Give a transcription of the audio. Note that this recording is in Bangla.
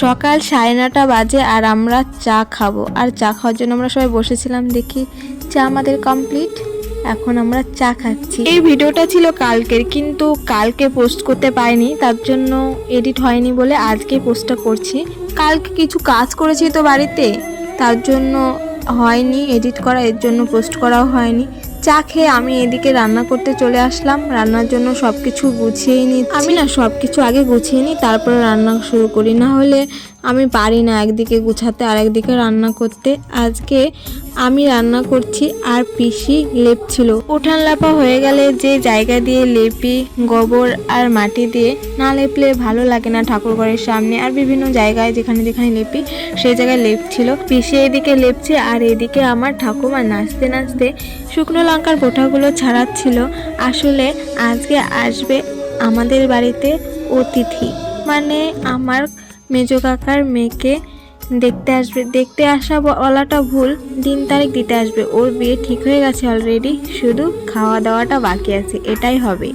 সকাল 9:30 বাজে আর আমরা চা খাবো। আর চা খাওয়ার জন্য আমরা সবাই বসেছিলাম, দেখি চা আমাদের কমপ্লিট। এখন আমরা চা খাচ্ছি। এই ভিডিওটা ছিল কালকের, কিন্তু কালকে পোস্ট করতে পারিনি, তার জন্য এডিট হয়নি বলে আজকে পোস্টটা করছি। কালকে কিছু কাজ করেছি তো বাড়িতে, তার জন্য হয়নি এডিট করা, এর জন্য পোস্ট করাও হয়নি। চা খেয়ে আমি এদিকে রান্না করতে চলে আসলাম। রান্নার জন্য সব কিছু গুছিয়ে নিই। আমি না সব কিছু আগে গুছিয়ে নিই, তারপরে রান্না শুরু করি, না হলে আমি পারি না একদিকে গুছাতে আর একদিকে রান্না করতে। আজকে আমি রান্না করছি আর পিসি লেপছিল। উঠান লেপা হয়ে গেলে যে জায়গা দিয়ে লেপি, গোবর আর মাটি দিয়ে না লেপলে ভালো লাগে না ঠাকুরঘরের সামনে আর বিভিন্ন জায়গায় যেখানে যেখানে লেপি সেই জায়গায় লেপছিল। পিসি এদিকে লেপছে আর এদিকে আমার ঠাকুমা নাচতে নাচতে শুকনো লঙ্কার বোঁটাগুলো ছাড়াচ্ছিল। আসলে আজকে আসবে আমাদের বাড়িতে অতিথি, মানে আমার মেজো কাকার মেয়েকে দেখতে আসবে। দেখতে আসা বলাটা ভুল, দিন তারিখ দিতে আসবে। ওর বিয়ে ঠিক হয়ে গেছে অলরেডি, শুধু খাওয়া দাওয়াটা বাকি আছে, এটাই হবে।